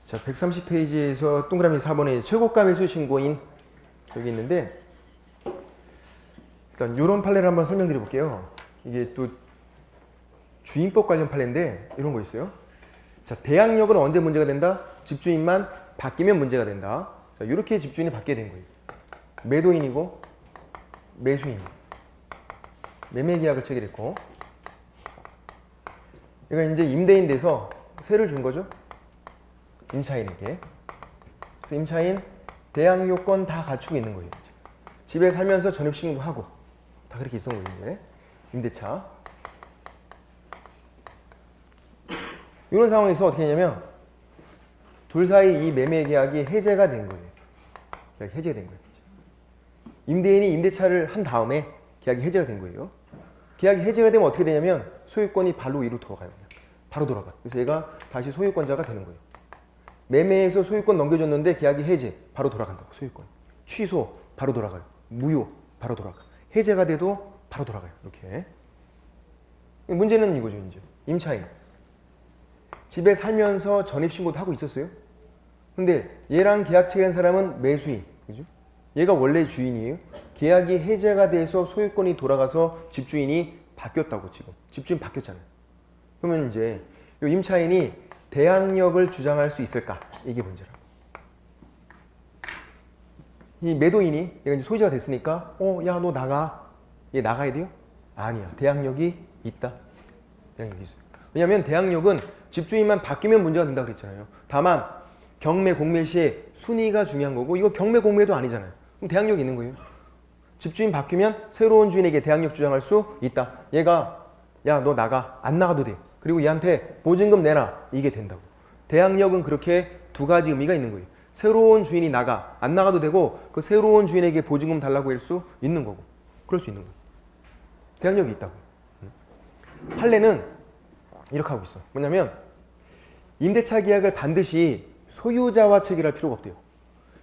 자, 130페이지에서 동그라미 4번에 최고가 매수 신고인 여기 있는데 일단 이런 판례를 한번 설명드려 볼게요. 이게 또 주인법 관련 판례인데 이런 거 있어요. 자, 대항력은 언제 문제가 된다? 집주인만 바뀌면 문제가 된다. 자, 이렇게 집주인이 바뀌게 된 거예요. 매도인이고 매수인. 매매 계약을 체결했고 얘가 이제 임대인 돼서 세를 준 거죠. 임차인에게. 그래서 임차인 대항 요건 다 갖추고 있는 거예요. 집에 살면서 전입신고도 하고 다 그렇게 있었던 거예요. 이제. 임대차. 이런 상황에서 어떻게 했냐면 둘 사이 이 매매 계약이 해제가 된 거예요. 계약이 해제가 된 거예요. 임대인이 임대차를 한 다음에 계약이 해제가 된 거예요. 계약이 해제가 되면 어떻게 되냐면 소유권이 바로 위로 돌아가요. 바로 돌아가. 그래서 얘가 다시 소유권자가 되는 거예요. 매매에서 소유권 넘겨줬는데 계약이 해제, 바로 돌아간다고. 소유권. 취소, 바로 돌아가요. 무효, 바로 돌아가. 해제가 돼도 바로 돌아가요. 이렇게. 문제는 이거죠. 이제 임차인. 집에 살면서 전입신고도 하고 있었어요. 근데 얘랑 계약 체결한 사람은 매수인. 그죠? 얘가 원래 주인이에요. 계약이 해제가 돼서 소유권이 돌아가서 집주인이 바뀌었다고 지금. 집주인 바뀌었잖아요. 그러면 이제 이 임차인이 대항력을 주장할 수 있을까? 이게 문제라고. 이 매도인이 얘가 이제 소유자가 됐으니까 야, 너 나가. 얘 나가야 돼요? 아니야. 대항력이 있다. 대항력이 있어요. 왜냐하면 대항력은 집주인만 바뀌면 문제가 된다고 그랬잖아요. 다만 경매, 공매 시에 순위가 중요한 거고 이거 경매, 공매도 아니잖아요. 그럼 대항력이 있는 거예요. 집주인 바뀌면 새로운 주인에게 대항력 주장할 수 있다. 얘가 야, 너 나가. 안 나가도 돼. 그리고 얘한테 보증금 내놔. 이게 된다고. 대항력은 그렇게 두 가지 의미가 있는 거예요. 새로운 주인이 나가. 안 나가도 되고 그 새로운 주인에게 보증금 달라고 할 수 있는 거고. 그럴 수 있는 거예요. 대항력이 있다고. 판례는 이렇게 하고 있어. 뭐냐면 임대차 계약을 반드시 소유자와 체결할 필요가 없대요.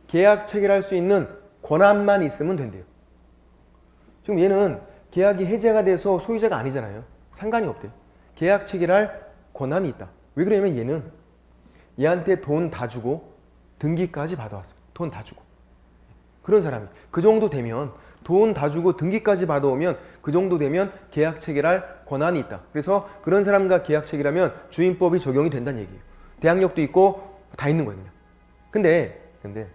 계약 체결할 수 있는 권한만 있으면 된대요. 지금 얘는 계약이 해제가 돼서 소유자가 아니잖아요. 상관이 없대요. 계약 체결할 권한이 있다. 왜 그러냐면 얘는 얘한테 돈 다 주고 등기까지 받아왔어요. 돈 다 주고. 그런 사람이. 그 정도 되면 돈 다 주고 등기까지 받아오면 그 정도 되면 계약 체결할 권한이 있다. 그래서 그런 사람과 계약 체결하면 주인법이 적용이 된다는 얘기예요. 대항력도 있고 다 있는 거예요. 그냥. 근데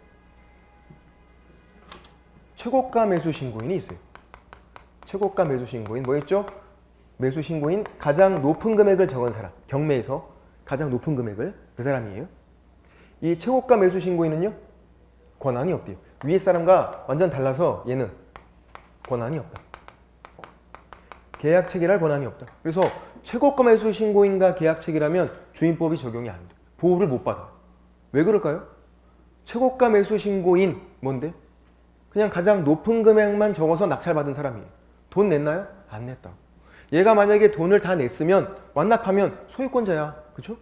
최고가 매수 신고인이 있어요. 최고가 매수 신고인 뭐였죠? 매수 신고인 가장 높은 금액을 적은 사람. 경매에서 가장 높은 금액을 그 사람이에요. 이 최고가 매수 신고인은요. 권한이 없대요. 위에 사람과 완전 달라서 얘는 권한이 없다. 계약 체결할 권한이 없다. 그래서 최고가 매수 신고인과 계약 체결하면 주인법이 적용이 안 돼. 보호를 못 받아. 왜 그럴까요? 최고가 매수 신고인 뭔데? 그냥 가장 높은 금액만 적어서 낙찰받은 사람이에요. 돈 냈나요? 안 냈다. 얘가 만약에 돈을 다 냈으면 완납하면 소유권자야. 그렇죠?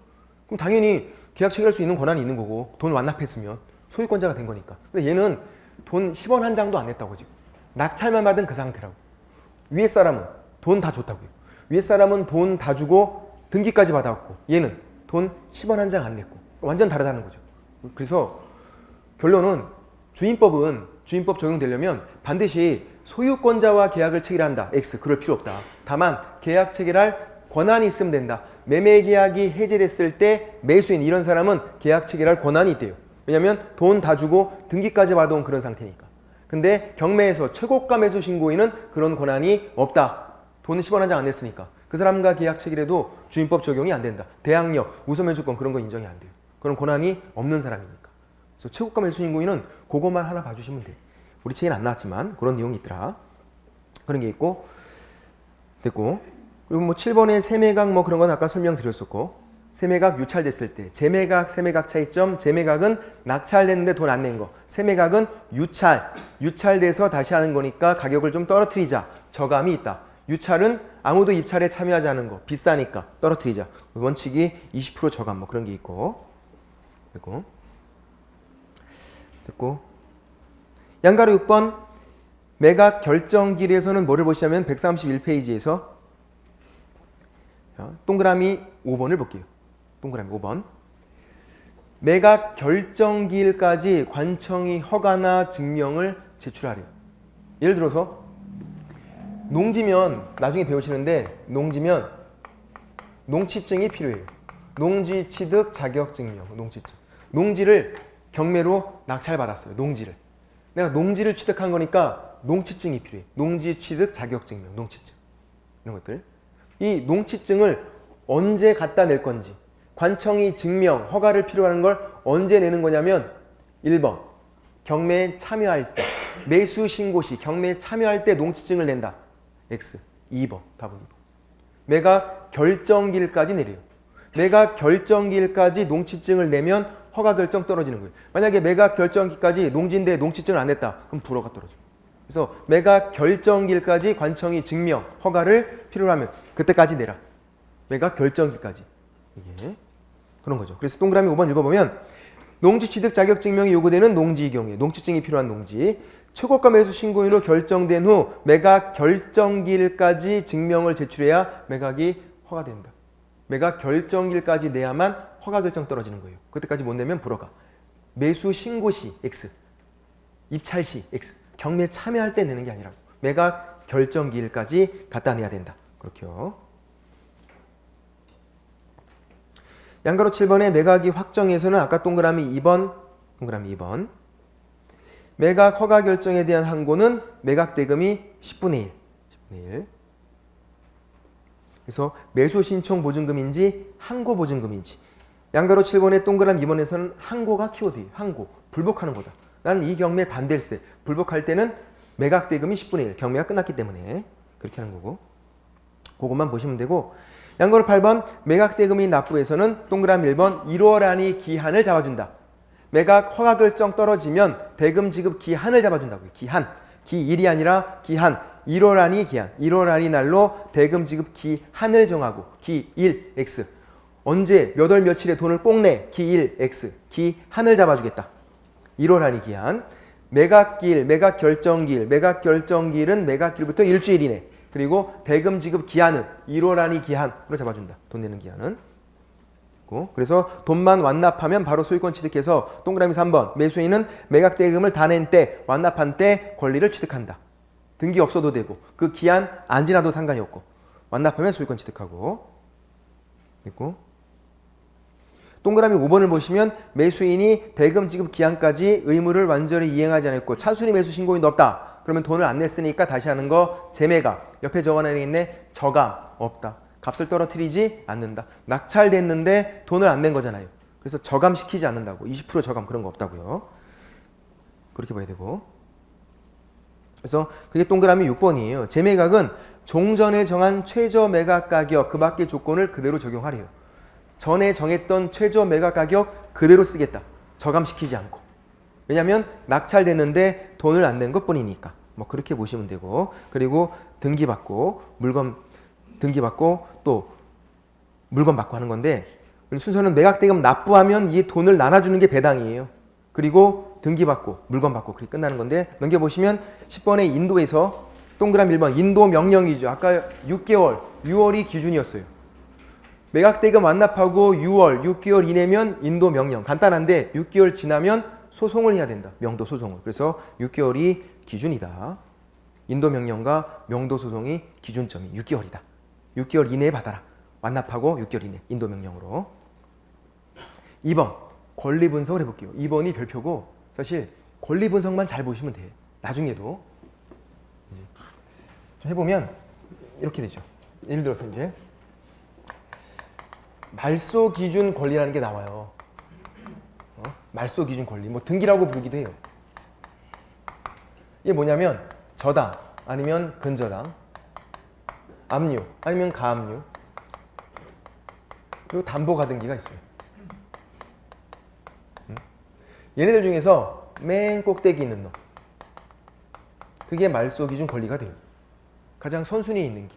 그럼 당연히 계약 체결할 수 있는 권한이 있는 거고 돈 완납했으면 소유권자가 된 거니까. 근데 얘는 돈 10원 한 장도 안 냈다고 지금. 낙찰만 받은 그 상태라고. 위에 사람은 돈 다 줬다고요. 위에 사람은 돈 다 주고 등기까지 받아왔고 얘는 돈 10원 한 장 안 냈고. 완전 다르다는 거죠. 그래서 결론은 주인법 적용되려면 반드시 소유권자와 계약을 체결한다. X. 그럴 필요 없다. 다만 계약 체결할 권한이 있으면 된다. 매매 계약이 해제됐을 때 매수인 이런 사람은 계약 체결할 권한이 있대요. 왜냐하면 돈 다 주고 등기까지 받아온 그런 상태니까. 근데 경매에서 최고가 매수 신고인은 그런 권한이 없다. 돈 10원 한 장 안 냈으니까. 그 사람과 계약 체결해도 주인법 적용이 안 된다. 대항력, 우선면주권 그런 거 인정이 안 돼요. 그런 권한이 없는 사람이니까. 그래서 최고가 매수 신고인은 그것만 하나 봐주시면 돼. 우리 책에는 안 나왔지만 그런 내용이 있더라. 그런 게 있고 됐고 그리고 뭐 7번에 세매각 뭐 그런 건 아까 설명드렸었고 세매각 유찰됐을 때 재매각 세매각 차이점 재매각은 낙찰됐는데 돈 안 낸 거 세매각은 유찰돼서 다시 하는 거니까 가격을 좀 떨어뜨리자 저감이 있다. 유찰은 아무도 입찰에 참여하지 않은 거 비싸니까 떨어뜨리자. 원칙이 20% 저감 뭐 그런 게 있고 됐고 양가로 6번 매각 결정기일에서는 뭐를 보시냐면 131페이지에서 동그라미 5번을 볼게요. 동그라미 5번 매각 결정기일까지 관청이 허가나 증명을 제출하래요. 예를 들어서 농지면 나중에 배우시는데 농지면 농취증이 필요해요. 농지 취득 자격 증명, 농취증. 농지를 경매로 낙찰받았어요. 농지를. 내가 농지를 취득한 거니까 농취증이 필요해. 농지 취득 자격 증명, 농취증. 이런 것들. 이 농취증을 언제 갖다 낼 건지, 관청이 증명, 허가를 필요로 하는 걸 언제 내는 거냐면 1번, 경매에 참여할 때, 매수 신고 시 경매에 참여할 때 농취증을 낸다. X. 2번, 답은 2번. 매각 결정기일까지 내려요. 매각 결정기일까지 농취증을 내면 허가 결정 떨어지는 거예요. 만약에 매각 결정기까지 농지인데 농취증을 안 냈다. 그럼 불허가 떨어져요. 그래서 매각 결정기일까지 관청이 증명, 허가를 필요로 하면 그때까지 내라. 매각 결정기까지. 이게 그런 거죠. 그래서 동그라미 5번 읽어보면 농지 취득 자격 증명이 요구되는 농지의 경우에 농취증이 필요한 농지, 최고가 매수 신고인으로 결정된 후 매각 결정기일까지 증명을 제출해야 매각이 허가된다. 매각 결정기일까지 내야만 허가 결정 떨어지는 거예요. 그때까지 못 내면 불허가. 매수 신고 시 X, 입찰 시 X, 경매 참여할 때 내는 게 아니라고. 매각 결정기일까지 갖다 내야 된다. 그렇게요. 양가로 7번의 매각이 확정에서는 아까 동그라미 2번, 동그라미 2번. 매각 허가 결정에 대한 항고는 매각 대금이 10분의 1. 10분의 1. 그래서 매수 신청 보증금인지 항고 보증금인지. 양가로 7번의 동그라미 2번에서는 항고가 키워드예요. 항고. 불복하는 거다. 나는 이 경매 반대일세. 불복할 때는 매각 대금이 10분의 1. 경매가 끝났기 때문에 그렇게 하는 거고. 그것만 보시면 되고. 양가로 8번 매각 대금이 납부에서는 동그라미 1번 1월 안이 기한을 잡아준다. 매각 허가 결정 떨어지면 대금 지급 기한을 잡아준다고요. 기한. 기1이 아니라 기한. 1월 안이 기한. 1월 안이 날로 대금 지급 기한을 정하고 기1 X. 언제 몇 월 며칠에 돈을 꼭 내. 기1 X. 기한을 잡아주겠다. 1월 안이 기한. 매각기일, 매각 결정기일. 매각 결정기일은 매각기일부터 일주일 이내. 그리고 대금 지급 기한은 1월 안이 기한으로 잡아준다. 돈 내는 기한은. 그래서 돈만 완납하면 바로 소유권 취득해서 동그라미 3번 매수인은 매각 대금을 다 낸 때 완납한 때 권리를 취득한다. 등기 없어도 되고 그 기한 안 지나도 상관이 없고 완납하면 소유권 취득하고. 됐고. 동그라미 5번을 보시면 매수인이 대금 지급 기한까지 의무를 완전히 이행하지 않았고 차순위 매수 신고인도 없다. 그러면 돈을 안 냈으니까 다시 하는 거 재매각. 옆에 적어놔야 있네. 저감 없다. 값을 떨어뜨리지 않는다. 낙찰됐는데 돈을 안 낸 거잖아요. 그래서 저감시키지 않는다고. 20% 저감 그런 거 없다고요. 그렇게 봐야 되고. 그래서 그게 동그라미 6번이에요. 재매각은 종전에 정한 최저 매각 가격 그 밖의 조건을 그대로 적용하래요. 전에 정했던 최저 매각 가격 그대로 쓰겠다. 저감시키지 않고. 왜냐하면 낙찰됐는데 돈을 안 낸 것뿐이니까. 뭐 그렇게 보시면 되고. 그리고 등기받고 물건 등기받고 또 물건 받고 하는 건데 순서는 매각대금 납부하면 이 돈을 나눠주는 게 배당이에요. 그리고 등기받고 물건 받고 그렇게 끝나는 건데 넘겨보시면 10번의 인도에서 동그라미 1번 인도 명령이죠. 아까 6개월 6월이 기준이었어요. 매각대금 완납하고 6개월 이내면 인도 명령. 간단한데 6개월 지나면 소송을 해야 된다. 명도 소송을. 그래서 6개월이 기준이다. 인도 명령과 명도 소송이 기준점이 6개월이다. 6개월 이내에 받아라. 완납하고 6개월 이내 인도 명령으로. 2번 권리 분석을 해볼게요. 2번이 별표고 사실 권리 분석만 잘 보시면 돼. 나중에도 좀 해보면 이렇게 되죠. 예를 들어서 이제 말소 기준 권리라는 게 나와요. 말소 기준 권리. 뭐 등기라고 부르기도 해요. 이게 뭐냐면 저당 아니면 근저당, 압류 아니면 가압류, 그리고 담보가등기가 있어요. 얘네들 중에서 맨 꼭대기 있는 놈, 그게 말소 기준 권리가 돼요. 가장 선순위에 있는 게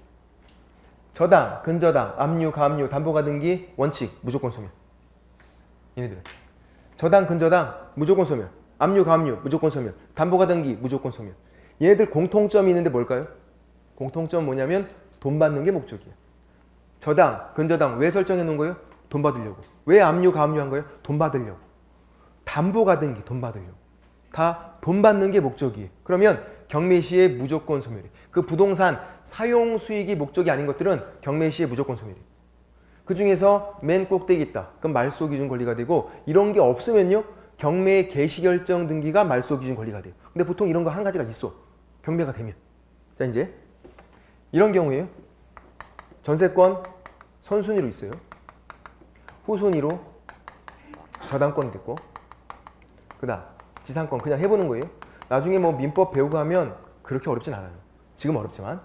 저당, 근저당, 압류, 가압류, 담보가등기, 원칙, 무조건 소멸. 얘네들은 저당, 근저당, 무조건 소멸, 압류, 가압류, 무조건 소멸, 담보가등기, 무조건 소멸. 얘네들 공통점이 있는데 뭘까요? 공통점 뭐냐면 돈 받는 게 목적이에요. 저당, 근저당 왜 설정해 놓은 거예요? 돈 받으려고. 왜 압류, 가압류 한 거예요? 돈 받으려고. 담보가 든 게 돈 받으려고. 다 돈 받는 게 목적이에요. 그러면 경매시에 무조건 소멸이. 그 부동산 사용 수익이 목적이 아닌 것들은 경매시에 무조건 소멸이. 그 중에서 맨 꼭대기 있다. 그럼 말소 기준 권리가 되고 이런 게 없으면요. 경매 개시 결정 등기가 말소 기준 권리가 돼요. 근데 보통 이런 거 한 가지가 있어. 경매가 되면. 자, 이제 이런 경우에요. 전세권 선순위로 있어요. 후순위로 저당권이 됐고 그다음 지상권 그냥 해보는 거예요. 나중에 뭐 민법 배우고 하면 그렇게 어렵진 않아요. 지금 어렵지만.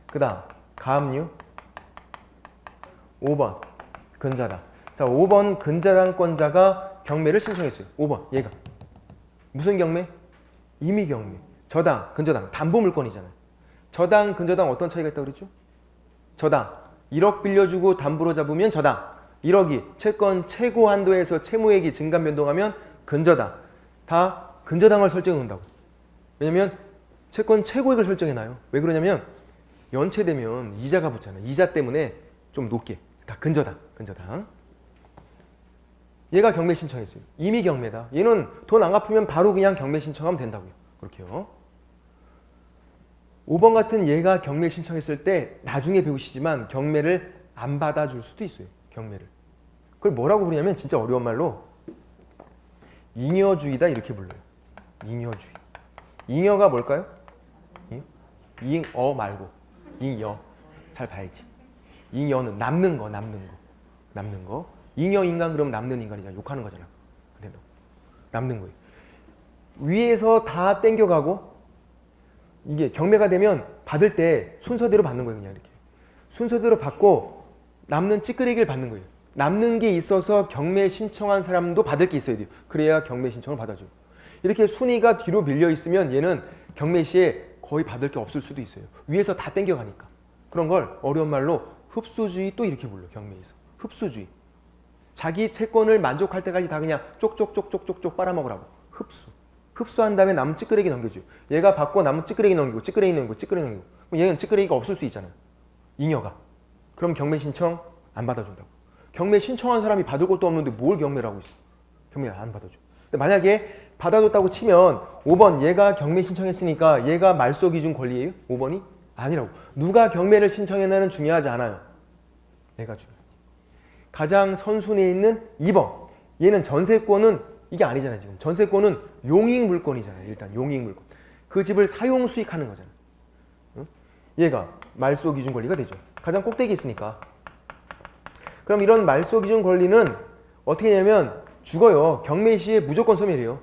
그다음 가압류 5번 근저당. 자, 5번 근저당권자가 경매를 신청했어요. 5번 얘가 무슨 경매? 임의 경매. 저당, 근저당 담보물권이잖아요. 저당, 근저당 어떤 차이가 있다고 그랬죠? 저당 1억 빌려주고 담보로 잡으면 저당, 1억이 채권 최고 한도에서 채무액이 증감 변동하면 근저당. 다 근저당을 설정해 놓는다고. 왜냐면 채권 최고액을 설정해놔요. 왜 그러냐면 연체되면 이자가 붙잖아요. 이자 때문에 좀 높게. 다 근저당. 얘가 경매 신청했어요. 임의 경매다. 얘는 돈 안 갚으면 바로 그냥 경매 신청하면 된다고요. 그렇게요. 5번 같은 얘가 경매 신청했을 때 나중에 배우시지만 경매를 안 받아줄 수도 있어요. 경매를. 그걸 뭐라고 부르냐면 진짜 어려운 말로 잉여주의다 이렇게 불러요. 잉여주의. 잉여가 뭘까요? 잉어 말고 잉여. 잘 봐야지. 잉여는 남는 거. 잉여 인간 그러면 남는 인간이잖아. 욕하는 거잖아. 남는 거예요. 위에서 다 땡겨가고 이게 경매가 되면 받을 때 순서대로 받는 거예요. 그냥 이렇게. 순서대로 받고 남는 찌끄레기를 받는 거예요. 남는 게 있어서 경매 신청한 사람도 받을 게 있어야 돼요. 그래야 경매 신청을 받아줘요. 이렇게 순위가 뒤로 밀려 있으면 얘는 경매 시에 거의 받을 게 없을 수도 있어요. 위에서 다 땡겨가니까. 그런 걸 어려운 말로 흡수주의 또 이렇게 불러. 경매에서. 흡수주의. 자기 채권을 만족할 때까지 다 그냥 쪽쪽쪽쪽쪽쪽 빨아먹으라고. 흡수한 다음에 남은 찌끄레기 넘겨줘요. 얘가 받고 남은 찌끄레기 넘기고 찌끄레기 넘기고 그럼 얘는 찌끄레기가 없을 수 있잖아요. 잉여가. 그럼 경매 신청 안 받아준다고. 경매 신청한 사람이 받을 것도 없는데 뭘 경매를 하고 있어. 경매 안 받아줘. 근데 만약에 받아줬다고 치면 5번 얘가 경매 신청했으니까 얘가 말소 기준 권리예요? 5번이? 아니라고. 누가 경매를 신청했나는 중요하지 않아요. 얘가 중요하지. 가장 선순위에 있는 2번. 얘는 전세권은 이게 아니잖아요. 지금 전세권은 용익 물건이잖아요. 일단 용익 물건. 그 집을 사용 수익하는 거잖아요. 응? 얘가 말소 기준 권리가 되죠. 가장 꼭대기 있으니까. 그럼 이런 말소 기준 권리는 어떻게 되냐면 죽어요. 경매 시에 무조건 소멸이에요.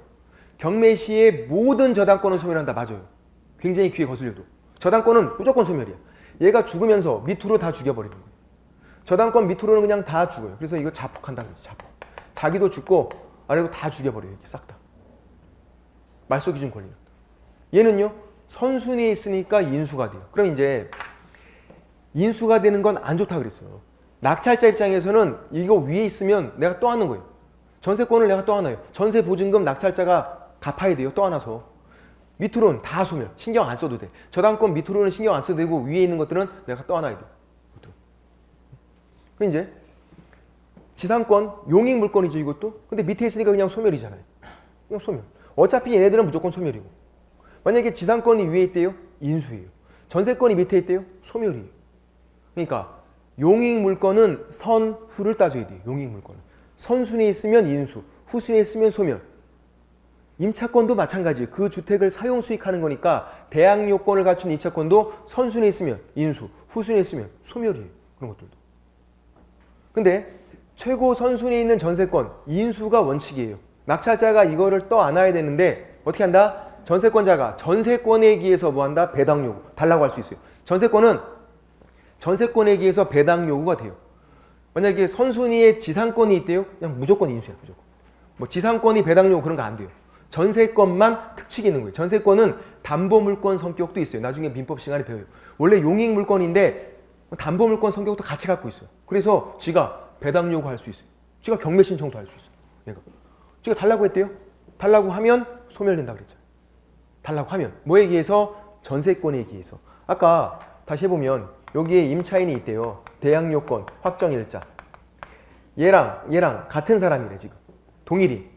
경매 시에 모든 저당권은 소멸한다. 맞아요. 굉장히 귀에 거슬려도. 저당권은 무조건 소멸이야. 얘가 죽으면서 밑으로 다 죽여버리는 거예요. 저당권 밑으로는 그냥 다 죽어요. 그래서 이거 자폭한다는 거죠. 자폭. 자기도 죽고 아래도 다 죽여버려요. 이렇게 싹 다. 말소 기준 권리는. 얘는요. 선순위에 있으니까 인수가 돼요. 그럼 이제 인수가 되는 건 안 좋다 그랬어요. 낙찰자 입장에서는 이거 위에 있으면 내가 또 하는 거예요. 전세권을 내가 또 하나요. 전세 보증금 낙찰자가 갚아야 돼요. 또 하나서. 밑으로는 다 소멸. 신경 안 써도 돼. 저당권 밑으로는 신경 안 써도 되고 위에 있는 것들은 내가 또 하나야 돼. 그럼 이제 지상권 용익 물건이죠. 이것도. 근데 밑에 있으니까 그냥 소멸이잖아요. 그냥 소멸. 어차피 얘네들은 무조건 소멸이고. 만약에 지상권이 위에 있대요. 인수예요. 전세권이 밑에 있대요. 소멸이에요. 그러니까 용익 물건은 선, 후를 따져야 돼요. 용익 물건은. 선순위에 있으면 인수, 후순위에 있으면 소멸. 임차권도 마찬가지예요. 그 주택을 사용 수익하는 거니까 대항 요건을 갖춘 임차권도 선순위에 있으면 인수, 후순위에 있으면 소멸이에요. 그런 것들도. 근데 최고 선순위에 있는 전세권, 인수가 원칙이에요. 낙찰자가 이거를 또 안아야 되는데 어떻게 한다? 전세권자가 전세권에 의해서 뭐 한다? 배당 요구, 달라고 할 수 있어요. 전세권은 전세권에 의해서 배당 요구가 돼요. 만약에 선순위에 지상권이 있대요? 그냥 무조건 인수야. 무조건. 뭐 지상권이 배당 요구 그런 거 안 돼요. 전세권만 특칙이 있는 거예요. 전세권은 담보물권 성격도 있어요. 나중에 민법 시간에 배워요. 원래 용익 물건인데 담보물권 성격도 같이 갖고 있어요. 그래서 지가 배당 요구할 수 있어요. 지가 경매 신청도 할 수 있어요. 얘가. 지가 달라고 했대요. 달라고 하면 소멸된다 그랬잖아요. 달라고 하면. 뭐에 의해서? 전세권에 의해서. 아까 다시 해보면 여기에 임차인이 있대요. 대항 요건, 확정일자. 얘랑 같은 사람이래 지금. 동일인.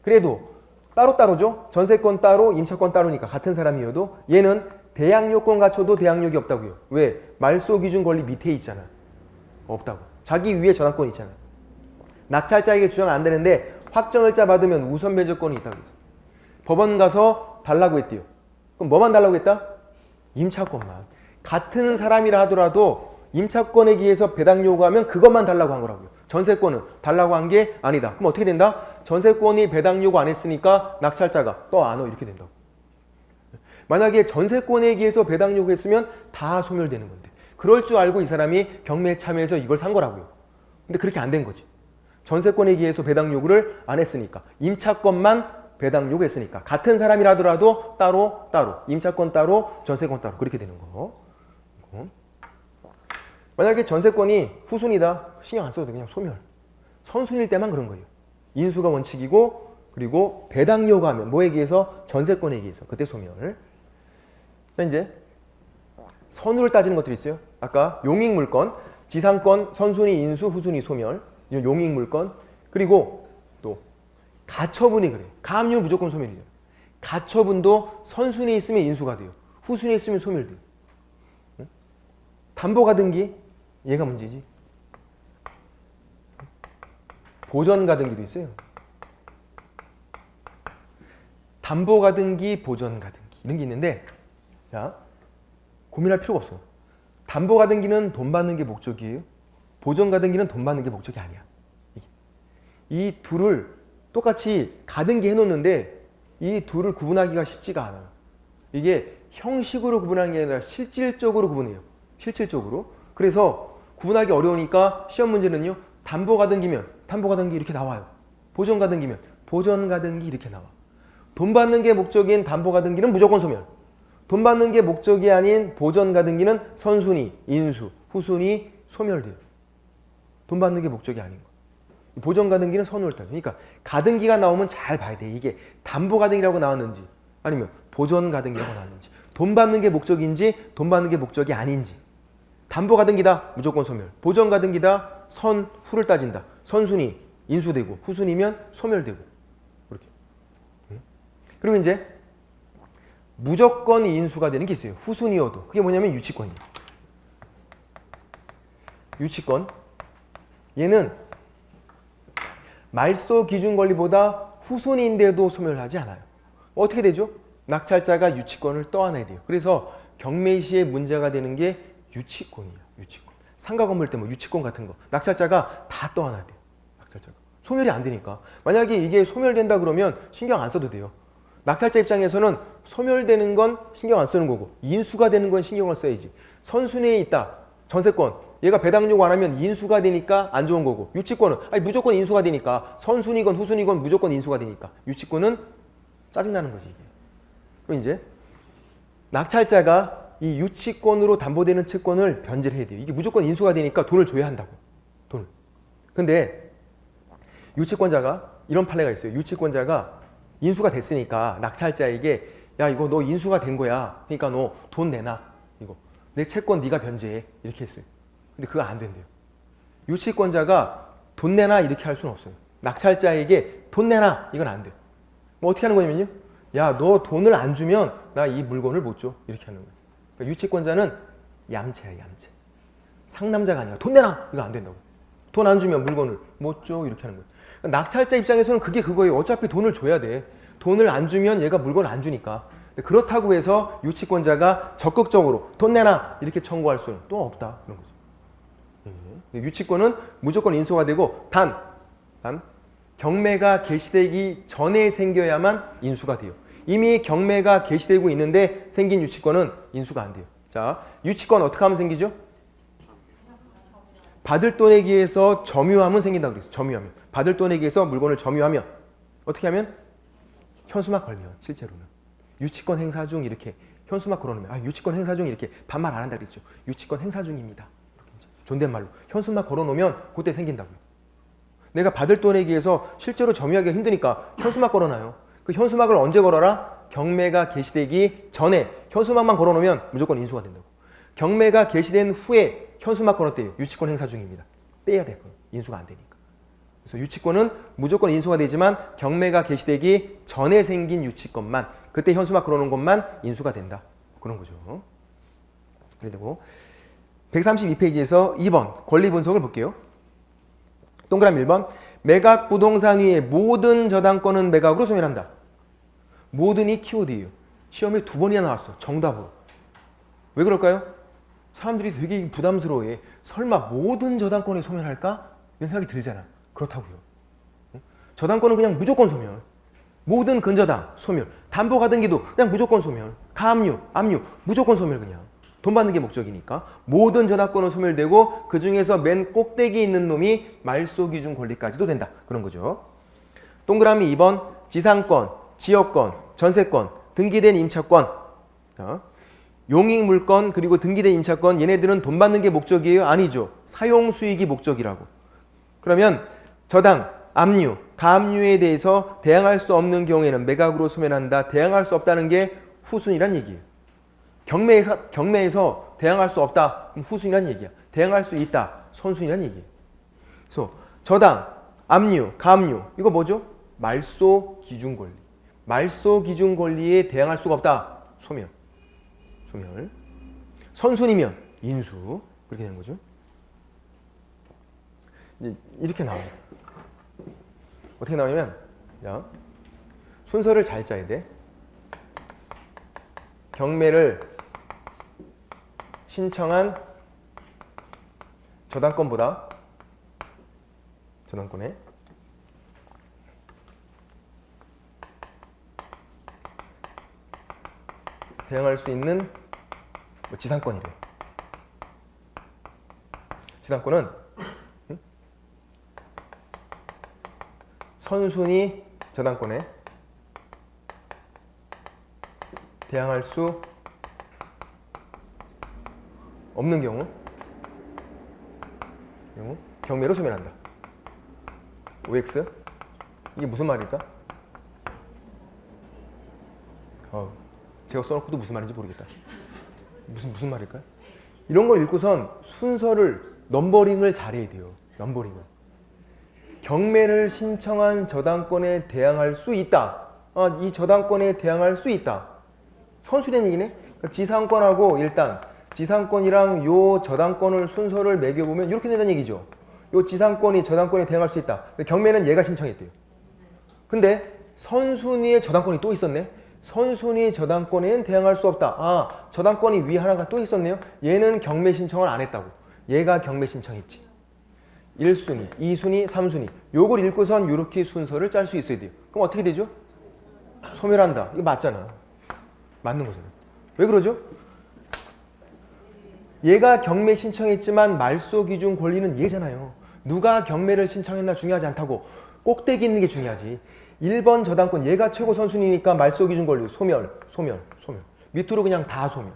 그래도 따로따로죠. 전세권 따로, 임차권 따로니까 같은 사람이어도 얘는 대항력권 갖춰도 대항력이 없다고요. 왜? 말소 기준 권리 밑에 있잖아. 없다고. 자기 위에 전환권이 있잖아. 낙찰자에게 주장 안 되는데 확정을자 받으면 우선 배제권이 있다고 했어. 법원 가서 달라고 했대요. 그럼 뭐만 달라고 했다? 임차권만. 같은 사람이라 하더라도 임차권에 기해서 배당 요구하면 그것만 달라고 한 거라고요. 전세권은 달라고 한 게 아니다. 그럼 어떻게 된다? 전세권이 배당 요구 안 했으니까 낙찰자가 또 안 와 이렇게 된다고. 만약에 전세권에 기해서 배당 요구했으면 다 소멸되는 건데 그럴 줄 알고 이 사람이 경매에 참여해서 이걸 산 거라고요. 근데 그렇게 안 된 거지. 전세권에 기해서 배당 요구를 안 했으니까 임차권만 배당 요구했으니까 같은 사람이라 하더라도 따로 임차권 따로 전세권 따로 그렇게 되는 거. 만약에 전세권이 후순위다 신경 안 써도 돼. 그냥 소멸. 선순위일 때만 그런 거예요. 인수가 원칙이고 그리고 배당 요구하면 뭐에 기해서? 전세권에 기해서 그때 소멸. 이제 선우를 따지는 것들이 있어요. 아까 용익물권, 지상권, 선순위 인수, 후순위 소멸. 용익물권. 그리고 또 가처분이 그래요. 가압류 무조건 소멸이죠. 가처분도 선순위에 있으면 인수가 돼요. 후순위에 있으면 소멸돼요. 담보가등기 얘가 문제지. 보전가등기도 있어요. 담보가등기, 보전가등기 이런 게 있는데 자, 고민할 필요가 없어. 담보가등기는 돈 받는 게 목적이에요. 보전가등기는 돈 받는 게 목적이 아니야. 이 둘을 똑같이 가등기 해놓는데 이 둘을 구분하기가 쉽지가 않아요. 이게 형식으로 구분하는 게 아니라 실질적으로 구분해요. 실질적으로. 그래서 구분하기 어려우니까 시험 문제는요. 담보가등기면 담보가등기 이렇게 나와요. 보전가등기면 보전가등기 이렇게 나와. 돈 받는 게 목적인 담보가등기는 무조건 소멸. 돈 받는 게 목적이 아닌 보전가등기는 선순위, 인수, 후순위 소멸돼요. 돈 받는 게 목적이 아닌 거. 보전가등기는 선우를 따져. 그러니까 가등기가 나오면 잘 봐야 돼. 이게 담보가등기라고 나왔는지 아니면 보전가등기라고 나왔는지 돈 받는 게 목적인지 돈 받는 게 목적이 아닌지. 담보가등기다 무조건 소멸. 보전가등기다 선, 후를 따진다. 선순위 인수되고 후순위면 소멸되고 그렇게. 그리고 이제 무조건 인수가 되는 게 있어요. 후순위여도. 그게 뭐냐면 유치권이에요. 유치권. 얘는 말소 기준 권리보다 후순위인데도 소멸하지 않아요. 어떻게 되죠? 낙찰자가 유치권을 떠안아야 돼요. 그래서 경매 시에 문제가 되는 게 유치권이에요. 유치권. 상가 건물 때 뭐 유치권 같은 거 낙찰자가 다 떠안아야 돼요. 낙찰자가. 소멸이 안 되니까. 만약에 이게 소멸된다 그러면 신경 안 써도 돼요. 낙찰자 입장에서는 소멸되는 건 신경 안 쓰는 거고 인수가 되는 건 신경을 써야지. 선순위에 있다. 전세권. 얘가 배당 요구 안 하면 인수가 되니까 안 좋은 거고 유치권은 아니 무조건 인수가 되니까 선순위건 후순위건 무조건 인수가 되니까 유치권은 짜증나는 거지 이게. 그럼 이제 낙찰자가 이 유치권으로 담보되는 채권을 변제를 해야 돼요. 이게 무조건 인수가 되니까 돈을 줘야 한다고. 돈을. 근데 유치권자가 이런 판례가 있어요. 유치권자가 인수가 됐으니까 낙찰자에게 야 이거 너 인수가 된 거야. 그러니까 너 돈 내놔. 이거 내 채권 네가 변제해. 이렇게 했어요. 근데 그거 안 된대요. 유치권자가 돈 내놔 이렇게 할 수는 없어요. 낙찰자에게 돈 내놔 이건 안 돼요. 뭐 어떻게 하는 거냐면요. 야 너 돈을 안 주면 나 이 물건을 못 줘. 이렇게 하는 거예요. 그러니까 유치권자는 얌체야 얌체. 상남자가 아니야. 돈 내놔 이거 안 된다고. 돈 안 주면 물건을 못 줘. 이렇게 하는 거예요. 그러니까 낙찰자 입장에서는 그게 그거예요. 어차피 돈을 줘야 돼. 돈을 안 주면 얘가 물건을 안 주니까. 그렇다고 해서 유치권자가 적극적으로 돈 내놔 이렇게 청구할 수는 또 없다. 그런 거죠. 유치권은 무조건 인수가 되고 단 경매가 개시되기 전에 생겨야만 인수가 돼요. 이미 경매가 개시되고 있는데 생긴 유치권은 인수가 안 돼요. 자, 유치권 어떻게 하면 생기죠? 받을 돈에 기해서 점유하면 생긴다고 그랬어요. 점유하면. 받을 돈에 기해서 물건을 점유하면 어떻게 하면? 현수막 걸면 실제로는. 유치권 행사 중 이렇게 현수막 걸어놓으면 유치권 행사 중 이렇게 반말 안 한다 그랬죠. 유치권 행사 중입니다. 존댓말로 현수막 걸어놓으면 그때 생긴다고요. 내가 받을 돈에 기해서 실제로 점유하기가 힘드니까 현수막 걸어놔요. 그 현수막을 언제 걸어라? 경매가 개시되기 전에 현수막만 걸어놓으면 무조건 인수가 된다고. 경매가 개시된 후에 현수막 걸었대요. 유치권 행사 중입니다. 떼야 돼. 인수가 안 되니까. 그래서 유치권은 무조건 인수가 되지만 경매가 개시되기 전에 생긴 유치권만, 그때 현수막 걸어놓은 것만 인수가 된다. 그런 거죠. 그리고 132페이지에서 2번 권리 분석을 볼게요. 동그라미 1번. 매각 부동산 위의 모든 저당권은 매각으로 소멸한다. 모든이 키워드예요. 시험에 2번이나 나왔어. 정답으로. 왜 그럴까요? 사람들이 되게 부담스러워해. 설마 모든 저당권이 소멸할까? 이런 생각이 들잖아. 그렇다고요. 저당권은 그냥 무조건 소멸. 모든 근저당 소멸. 담보가등기도 그냥 무조건 소멸. 가압류, 압류 무조건 소멸 그냥. 돈 받는 게 목적이니까. 모든 저당권은 소멸되고 그 중에서 맨 꼭대기 있는 놈이 말소기준 권리까지도 된다. 그런 거죠. 동그라미 2번. 지상권, 지역권, 전세권, 등기된 임차권, 용익물권 그리고 등기된 임차권 얘네들은 돈 받는 게 목적이에요? 아니죠. 사용수익이 목적이라고. 그러면 저당, 압류, 가압류에 대해서 대항할 수 없는 경우에는 매각으로 소멸한다. 대항할 수 없다는 게 후순이란 얘기예요. 경매에서 대항할 수 없다. 그럼 후순이란 얘기야. 대항할 수 있다. 선순이란 얘기예요. 그래서 저당, 압류, 가압류 이거 뭐죠? 말소 기준 권리. 말소 기준 권리에 대항할 수가 없다. 소멸. 소멸. 선순이면 인수. 그렇게 되는 거죠. 이렇게 나와요. 어떻게 나오냐면, 자, 순서를 잘 짜야 돼. 경매를 신청한 저당권보다 저당권에 대항할 수 있는 지상권이래. 지상권은 선순위 저당권에 대항할 수 없는 경우 경매로 소멸한다. OX 이게 무슨 말일까? 제가 써놓고도 무슨 말인지 모르겠다. 무슨 말일까요? 이런 걸 읽고선 순서를 넘버링을 잘해야 돼요. 넘버링을. 경매를 신청한 저당권에 대항할 수 있다. 이 저당권에 대항할 수 있다. 선수된 얘기네. 그러니까 지상권하고 일단 지상권이랑 요 저당권을 순서를 매겨보면 이렇게 된다는 얘기죠. 요 지상권이 저당권에 대항할 수 있다. 경매는 얘가 신청했대요. 근데 선순위에 저당권이 또 있었네. 선순위 저당권에는 대항할 수 없다. 저당권이 위 하나가 또 있었네요. 얘는 경매 신청을 안 했다고. 얘가 경매 신청했지. 1순위, 2순위, 3순위. 요걸 읽고선 이렇게 순서를 짤 수 있어야 돼요. 그럼 어떻게 되죠? 소멸한다. 이거 맞잖아. 맞는 거잖아. 왜 그러죠? 얘가 경매 신청했지만 말소 기준 권리는 얘잖아요. 누가 경매를 신청했나 중요하지 않다고. 꼭대기 있는 게 중요하지. 1번 저당권 얘가 최고 선순위니까 말소 기준 권리 소멸. 밑으로 그냥 다 소멸.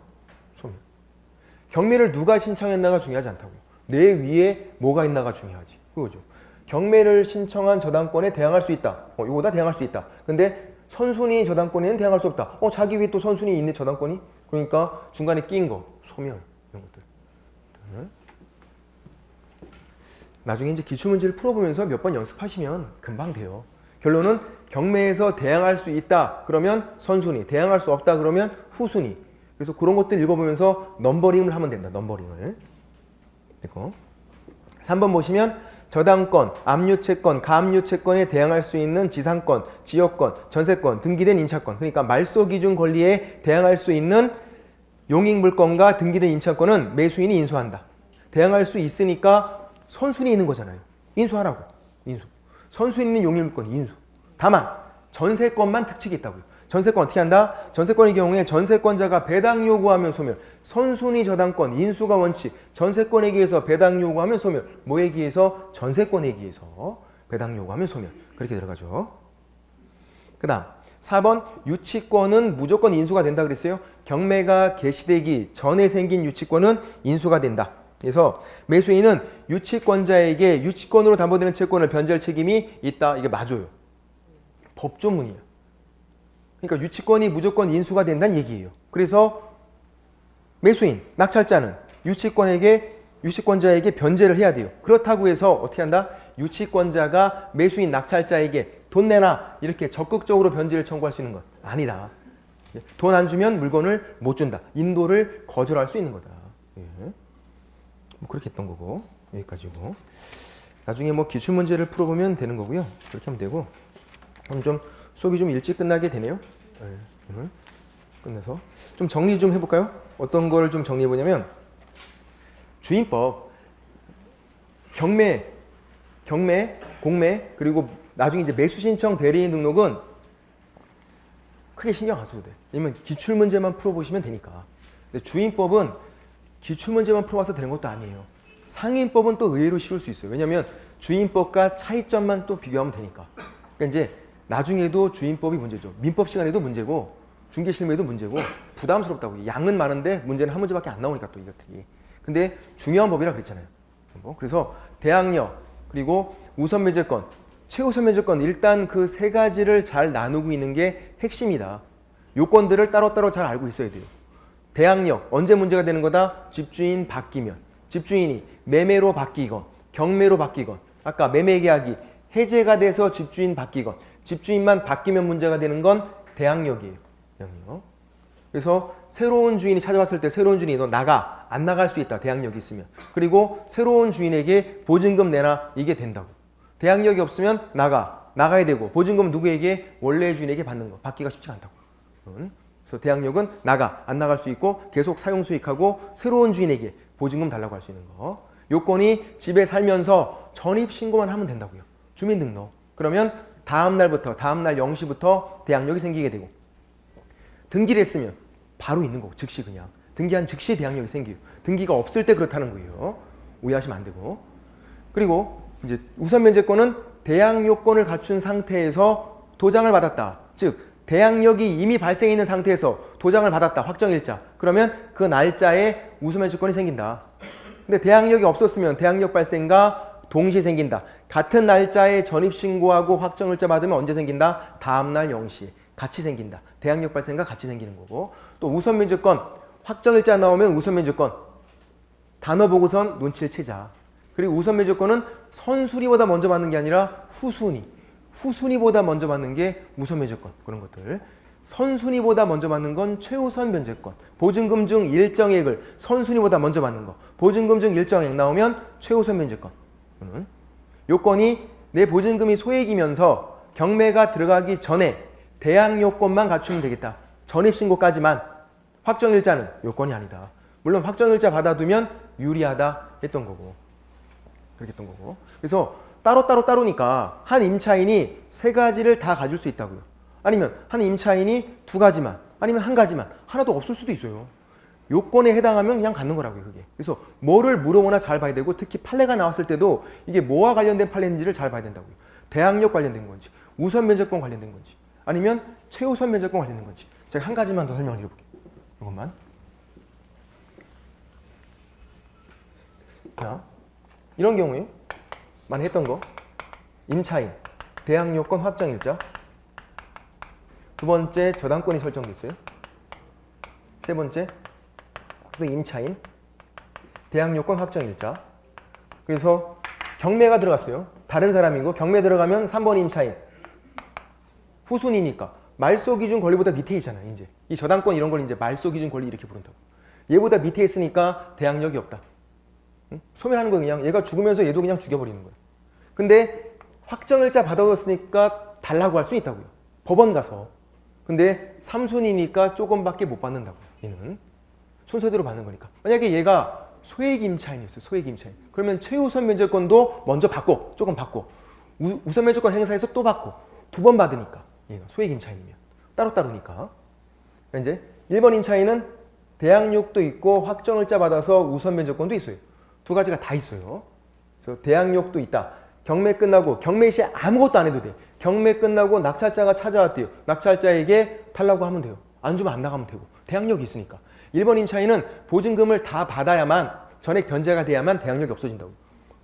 경매를 누가 신청했나가 중요하지 않다고요. 내 위에 뭐가 있나가 중요하지. 그거죠. 경매를 신청한 저당권에 대항할 수 있다. 이거보다 대항할 수 있다. 근데 선순위 저당권에는 대항할 수 없다. 자기 위에 또 선순위 있는 저당권이? 그러니까 중간에 끼인 거. 소멸. 이런 것들. 나중에 이제 기출문제를 풀어보면서 몇 번 연습하시면 금방 돼요. 결론은 경매에서 대항할 수 있다. 그러면 선순위. 대항할 수 없다. 그러면 후순위. 그래서 그런 것들 읽어보면서 넘버링을 하면 된다. 넘버링을. 이거. 3번 보시면 저당권, 압류채권, 가압류채권에 대항할 수 있는 지상권, 지역권, 전세권, 등기된 임차권. 그러니까 말소 기준 권리에 대항할 수 있는 용익물권과 등기된 임차권은 매수인이 인수한다. 대항할 수 있으니까 선순위 있는 거잖아요. 인수하라고. 인수. 선순위 있는 용익물권 인수. 다만 전세권만 특칙이 있다고요. 전세권 어떻게 한다? 전세권의 경우에 전세권자가 배당 요구하면 소멸. 선순위 저당권 인수가 원칙. 전세권에 기해서 배당 요구하면 소멸. 뭐에 기해서? 전세권에 기해서 배당 요구하면 소멸. 그렇게 들어가죠. 그 다음 4번 유치권은 무조건 인수가 된다 그랬어요. 경매가 개시되기 전에 생긴 유치권은 인수가 된다. 그래서 매수인은 유치권자에게 유치권으로 담보되는 채권을 변제할 책임이 있다. 이게 맞아요. 법조문이야. 그러니까 유치권이 무조건 인수가 된다는 얘기예요. 그래서 매수인, 낙찰자는 유치권자에게 변제를 해야 돼요. 그렇다고 해서 어떻게 한다? 유치권자가 매수인 낙찰자에게 돈 내놔 이렇게 적극적으로 변제를 청구할 수 있는 것 아니다. 돈 안 주면 물건을 못 준다. 인도를 거절할 수 있는 거다. 예. 뭐 그렇게 했던 거고 여기까지고. 나중에 뭐 기출 문제를 풀어보면 되는 거고요. 그렇게 하면 되고. 그럼 좀 수업이 좀 일찍 끝나게 되네요. 예. 오늘 끝내서 좀 정리 좀 해볼까요? 어떤 걸 좀 정리해 보냐면 주임법, 경매, 공매 그리고 나중에 이제 매수 신청 대리인 등록은 크게 신경 안 써도 돼. 왜냐면 기출 문제만 풀어보시면 되니까. 근데 주임법은 기출 문제만 풀어봐서 되는 것도 아니에요. 상임법은 또 의외로 쉬울 수 있어요. 왜냐면 주임법과 차이점만 또 비교하면 되니까. 그러니까 이제 나중에도 주임법이 문제죠. 민법 시간에도 문제고 중개실무에도 문제고 부담스럽다고. 양은 많은데 문제는 한 문제밖에 안 나오니까 또 이것들이. 근데 중요한 법이라 그랬잖아요. 그래서 대항력 그리고 우선 면제권, 최우선 면제권 일단 그 세 가지를 잘 나누고 있는 게 핵심이다. 요건들을 따로따로 잘 알고 있어야 돼요. 대항력 언제 문제가 되는 거다? 집주인 바뀌면. 집주인이 매매로 바뀌건 경매로 바뀌건 아까 매매 계약이 해제가 돼서 집주인 바뀌건 집주인만 바뀌면 문제가 되는 건 대항력이에요. 대항력. 그래서 새로운 주인이 찾아왔을 때 새로운 주인이 너 나가 안 나갈 수 있다. 대항력이 있으면. 그리고 새로운 주인에게 보증금 내놔 이게 된다고. 대항력이 없으면 나가야 되고 보증금 누구에게? 원래 주인에게 받는 거. 받기가 쉽지 않다고. 그래서 대항력은 안 나갈 수 있고 계속 사용 수익하고 새로운 주인에게 보증금 달라고 할 수 있는 거. 요건이 집에 살면서 전입신고만 하면 된다고요. 주민등록. 그러면 다음 날 0시부터 대항력이 생기게 되고 등기를 했으면 바로 있는 거고 즉시 그냥. 등기한 즉시 대항력이 생겨요. 등기가 없을 때 그렇다는 거예요. 오해하시면 안 되고. 그리고 이제 우선 면제권은 대항 요건을 갖춘 상태에서 도장을 받았다. 즉 대항력이 이미 발생해 있는 상태에서 도장을 받았다. 확정일자. 그러면 그 날짜에 우선 면제권이 생긴다. 근데 대항력이 없었으면 대항력 발생과 동시에 생긴다. 같은 날짜에 전입신고하고 확정일자 받으면 언제 생긴다? 다음날 0시. 같이 생긴다. 대항력 발생과 같이 생기는 거고. 또 우선 면제권. 확정일자 나오면 우선 면제권. 단어 보고선 눈치를 채자. 그리고 우선 면제권은 선순위보다 먼저 받는 게 아니라 후순위보다 먼저 받는 게 우선 면제권. 그런 것들. 선순위보다 먼저 받는 건 최우선 면제권. 보증금 중 일정액을 선순위보다 먼저 받는 거. 보증금 중 일정액 나오면 최우선 면제권. 요건이 내 보증금이 소액이면서 경매가 들어가기 전에 대항 요건만 갖추면 되겠다. 전입신고까지만. 확정일자는 요건이 아니다. 물론 확정일자 받아두면 유리하다 했던 거고. 그렇게 했던 거고. 그래서 따로니까 한 임차인이 세 가지를 다 가질 수 있다고요. 아니면 한 임차인이 두 가지만, 아니면 한 가지만, 하나도 없을 수도 있어요. 요건에 해당하면 그냥 갖는 거라고요, 그게. 그래서 뭐를 물어보나 잘 봐야 되고, 특히 판례가 나왔을 때도 이게 뭐와 관련된 판례인지를 잘 봐야 된다고요. 대항력 관련된 건지, 우선 면제권 관련된 건지, 아니면 최우선 면제권 관련된 건지. 제가 한 가지만 더 설명을 해볼게요. 이것만. 자, 이런 경우에 많이 했던 거. 임차인, 대항요건 확정일자. 두 번째, 저당권이 설정돼 있어요. 세 번째, 임차인, 대항요건 확정일자. 그래서 경매가 들어갔어요. 다른 사람이고 경매 들어가면 3번 임차인. 후순위니까 말소 기준 권리보다 밑에 있잖아. 이제 이 저당권 이런 걸 이제 말소 기준 권리 이렇게 부른다고. 얘보다 밑에 있으니까 대항력이 없다. 응? 소멸하는 거예요. 그냥 얘가 죽으면서 얘도 그냥 죽여버리는 거예요. 근데 확정일자 받아뒀으니까 달라고 할 수 있다고요. 법원 가서. 근데 3순위니까 조금밖에 못 받는다고. 얘는 순서대로 받는 거니까. 만약에 얘가 소액 임차인이었어요. 소액 임차인. 그러면 최우선 면제권도 먼저 받고 조금 받고 우선 면제권 행사해서 또 받고 두 번 받으니까 얘가 소액 임차인이면 따로따로니까. 이제 1번 임차인은 대항력도 있고 확정일자 받아서 우선 면제권도 있어요. 두 가지가 다 있어요. 그래서 대항력도 있다. 경매 끝나고 경매 시에 아무것도 안 해도 돼. 경매 끝나고 낙찰자가 찾아왔대요. 낙찰자에게 달라고 하면 돼요. 안 주면 안 나가면 되고. 대항력이 있으니까. 1번 임차인은 보증금을 다 받아야만 전액 변제가 돼야만 대항력이 없어진다고.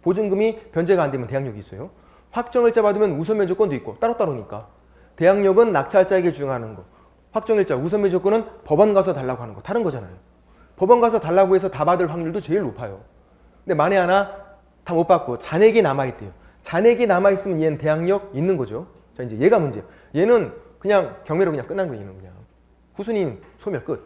보증금이 변제가 안 되면 대항력이 있어요. 확정일자 받으면 우선 면제권도 있고 따로따로니까. 대항력은 낙찰자에게 주장하는 거. 확정일자, 우선 면제권은 법원 가서 달라고 하는 거. 다른 거잖아요. 법원 가서 달라고 해서 다 받을 확률도 제일 높아요. 근데 만에 하나 다 못 받고 잔액이 남아있대요. 잔액이 남아있으면 얘는 대항력 있는 거죠. 자, 이제 얘가 문제예요. 얘는 그냥 경매로 그냥 끝난 거예요. 얘는 그냥. 후순위 소멸 끝.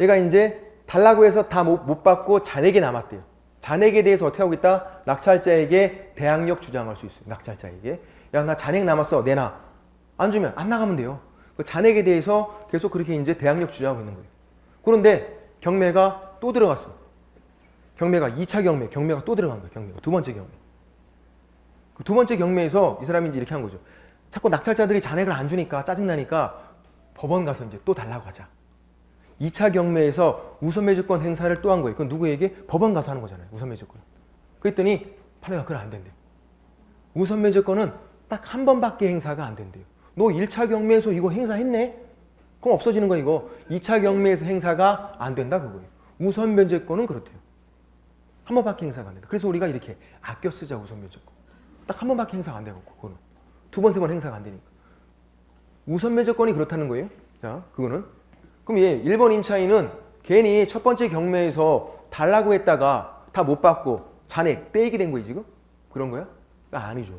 얘가 이제 달라고 해서 다 못 받고 잔액이 남았대요. 잔액에 대해서 어떻게 하고 있다? 낙찰자에게 대항력 주장할 수 있어요. 낙찰자에게. 야, 나 잔액 남았어. 내놔. 안 주면 안 나가면 돼요. 그 잔액에 대해서 계속 그렇게 이제 대항력 주장하고 있는 거예요. 그런데 경매가 또 들어갔어. 경매가 2차 경매가 또 들어간 거예요. 경매가 두 번째 경매. 그 두 번째 경매에서 이 사람이 이제 이렇게 한 거죠. 자꾸 낙찰자들이 잔액을 안 주니까 짜증나니까 법원 가서 이제 또 달라고 하자. 2차 경매에서 우선매주권 행사를 또 한 거예요. 그건 누구에게? 법원 가서 하는 거잖아요. 우선매주권. 그랬더니 판례가 그건 안 된대요. 우선매주권은 딱 한 번밖에 행사가 안 된대요. 너 1차 경매에서 이거 행사했네? 그럼 없어지는 거야 이거. 2차 경매에서 행사가 안 된다 그거예요. 우선면제권은 그렇대요. 한 번밖에 행사가 안 된다. 그래서 우리가 이렇게 아껴 쓰자 우선면제권. 딱 한 번밖에 행사가 안 되고 그거는. 두 번, 세 번 행사가 안 되니까. 우선면제권이 그렇다는 거예요. 자, 그거는. 그럼 얘 1번 임차인은 괜히 첫 번째 경매에서 달라고 했다가 다 못 받고 잔액 떼이게 된 거예요 지금? 그런 거야? 아니죠.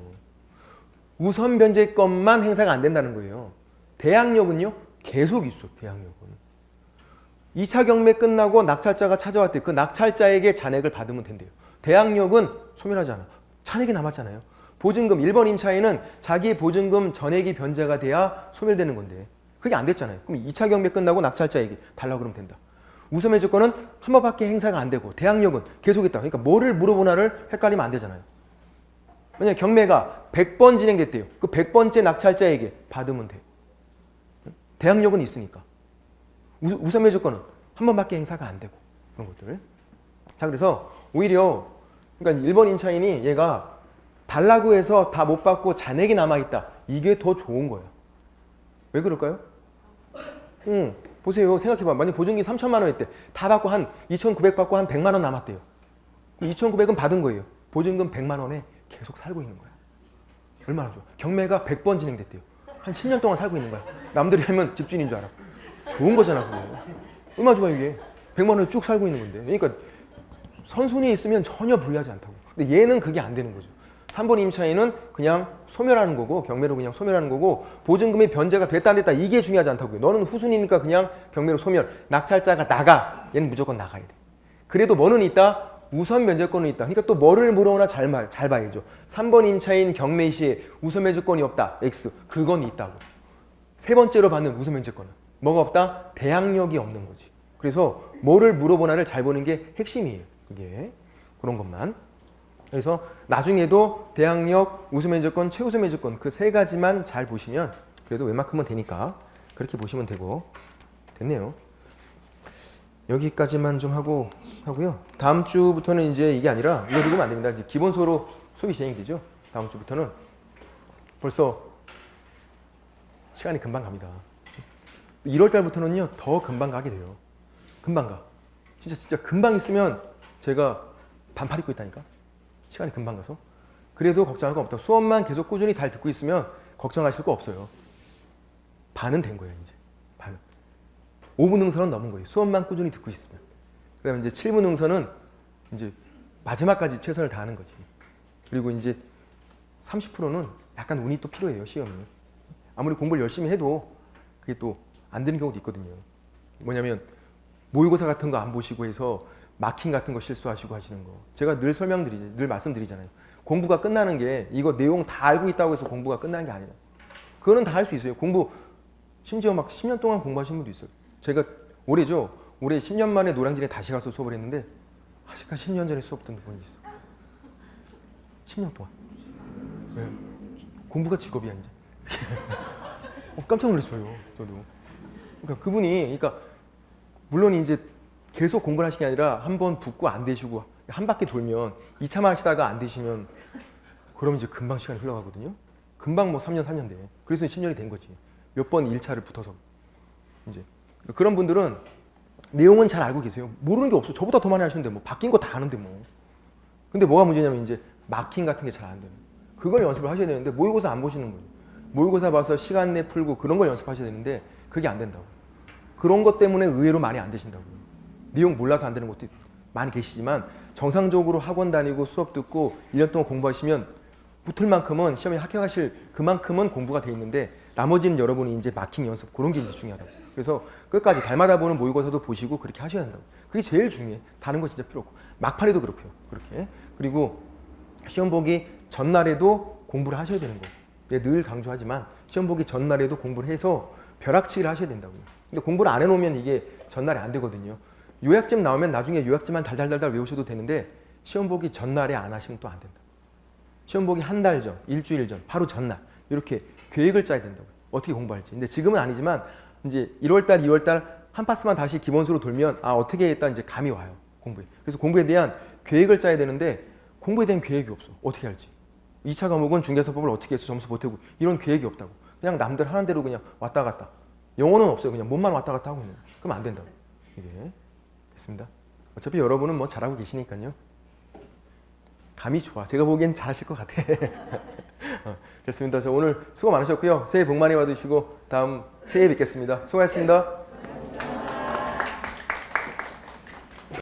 우선 변제권만 행사가 안 된다는 거예요. 대항력은요? 계속 있어. 대항력은. 2차 경매 끝나고 낙찰자가 찾아왔대. 그 낙찰자에게 잔액을 받으면 된대요. 대항력은 소멸하지 않아. 잔액이 남았잖아요. 보증금 1번 임차인은 자기 보증금 전액이 변제가 돼야 소멸되는 건데 그게 안 됐잖아요. 그럼 2차 경매 끝나고 낙찰자에게 달라고 그러면 된다. 우선매 조건은 한 번밖에 행사가 안 되고 대항력은 계속 있다. 그러니까 뭐를 물어보나를 헷갈리면 안 되잖아요. 왜냐하면 경매가 100번 진행됐대요. 그 100번째 낙찰자에게 받으면 돼. 대항력은 있으니까. 우선매 조건은 한 번밖에 행사가 안 되고 그런 것들. 자, 그래서 오히려 그러니까 1번 임차인이 얘가 달라고 해서 다 못 받고 잔액이 남아있다. 이게 더 좋은 거예요. 왜 그럴까요? 보세요. 생각해봐. 만약 보증금 3천만 원 했대. 다 받고 한 2,900 받고 한 100만 원 남았대요. 2,900은 받은 거예요. 보증금 100만 원에 계속 살고 있는 거야. 얼마나 좋아. 경매가 100번 진행됐대요. 한 10년 동안 살고 있는 거야. 남들이 하면 집주인인 줄 알아. 좋은 거잖아, 그거. 얼마나 좋아, 이게. 100만 원에 쭉 살고 있는 건데. 그러니까 선순위에 있으면 전혀 불리하지 않다고. 근데 얘는 그게 안 되는 거죠. 3번 임차인은 그냥 소멸하는 거고 경매로 그냥 소멸하는 거고 보증금이 변제가 됐다 안 됐다 이게 중요하지 않다고요. 너는 후순위니까 그냥 경매로 소멸. 낙찰자가 나가. 얘는 무조건 나가야 돼. 그래도 뭐는 있다? 우선 면제권은 있다. 그러니까 또 뭐를 물어오나 잘 봐야죠. 3번 임차인 경매 시에 우선 면제권이 없다. X. 그건 있다고. 세 번째로 받는 우선 면제권은 뭐가 없다? 대항력이 없는 거지. 그래서 뭐를 물어보나를 잘 보는 게 핵심이에요. 그게 그런 것만. 그래서 나중에도 대항력, 우수면제권, 최우수면제권 그 세 가지만 잘 보시면 그래도 웬만큼은 되니까 그렇게 보시면 되고 됐네요. 여기까지만 좀 하고요. 다음 주부터는 이제 이게 아니라 이거 읽으면 안 됩니다. 이제 기본소로 수업이 진행이 되죠. 다음 주부터는 벌써 시간이 금방 갑니다. 1월 달부터는요 더 금방 가게 돼요. 금방 가. 진짜 금방 있으면 제가 반팔 입고 있다니까. 시간이 금방 가서. 그래도 걱정할 거 없다. 수업만 계속 꾸준히 잘 듣고 있으면 걱정하실 거 없어요. 반은 된 거예요, 이제. 반은. 5분 능선은 넘은 거예요. 수업만 꾸준히 듣고 있으면. 그다음에 이제 7분 능선은 이제 마지막까지 최선을 다하는 거지. 그리고 이제 30%는 약간 운이 또 필요해요, 시험이. 아무리 공부를 열심히 해도 그게 또 안 되는 경우도 있거든요. 뭐냐면 모의고사 같은 거 안 보시고 해서 마킹 같은 거 실수하시고 하시는 거. 제가 늘 늘 말씀드리잖아요. 공부가 끝나는 게 이거 내용 다 알고 있다고 해서 공부가 끝나는 게 아니라. 그거는 다 할 수 있어요. 공부 심지어 막 10년 동안 공부하신 분도 있어요. 제가 올해 10년 만에 노량진에 다시 가서 수업을 했는데 아직까 10년 전에 수업 듣는 분이 있어. 10년 동안. 네. 공부가 직업이야 이제. 깜짝 놀랐어요. 저도. 그러니까 그분이 물론 이제 계속 공부를 하시는 게 아니라 한 번 붙고 안 되시고 한 바퀴 돌면 2차만 하시다가 안 되시면 그러면 이제 금방 시간이 흘러가거든요. 금방 뭐 3년, 4년 돼. 그래서 10년이 된 거지. 몇 번 1차를 붙어서. 이제 그런 분들은 내용은 잘 알고 계세요. 모르는 게 없어. 저보다 더 많이 하시는데 뭐 바뀐 거 다 아는데 뭐. 근데 뭐가 문제냐면 이제 마킹 같은 게 잘 안 되는. 그걸 연습을 하셔야 되는데 모의고사 안 보시는 거예요. 모의고사 봐서 시간 내 풀고 그런 걸 연습하셔야 되는데 그게 안 된다고. 그런 것 때문에 의외로 많이 안 되신다고요. 내용 몰라서 안 되는 것도 많이 계시지만 정상적으로 학원 다니고 수업 듣고 1년 동안 공부하시면 붙을 만큼은 시험에 합격하실 그만큼은 공부가 돼 있는데 나머지는 여러분이 이제 마킹 연습 그런 게 이제 중요하다고. 그래서 끝까지 달마다 보는 모의고사도 보시고 그렇게 하셔야 된다고. 그게 제일 중요해. 다른 거 진짜 필요 없고. 막판에도 그렇고요. 그렇게. 그리고 시험 보기 전날에도 공부를 하셔야 되는 거예요. 내가 늘 강조하지만 시험 보기 전날에도 공부를 해서 벼락치기를 하셔야 된다고요. 근데 공부를 안 해놓으면 이게 전날에 안 되거든요. 요약집 나오면 나중에 요약집만 달달달달 외우셔도 되는데 시험 보기 전날에 안 하시면 또 안 된다. 시험 보기 한 달 전, 일주일 전, 바로 전날 이렇게 계획을 짜야 된다고요. 어떻게 공부할지. 근데 지금은 아니지만 이제 1월달, 2월달 한 파스만 다시 기본수로 돌면 아 어떻게 했다 이제 감이 와요. 공부에. 그래서 공부에 대한 계획을 짜야 되는데 공부에 대한 계획이 없어. 어떻게 할지. 2차 과목은 중개사법을 어떻게 해서 점수 보태고 이런 계획이 없다고. 그냥 남들 하는 대로 그냥 왔다 갔다. 영어는 없어요. 그냥 몸만 왔다 갔다 하고 있는 거예요. 그럼 안 된다고. 이게 됐습니다. 어차피 여러분은 뭐 잘하고 계시니까요. 감이 좋아. 제가 보기엔 잘하실 것 같아. 됐습니다. 저 오늘 수고 많으셨고요. 새해 복 많이 받으시고 다음 새해에 뵙겠습니다. 수고하셨습니다.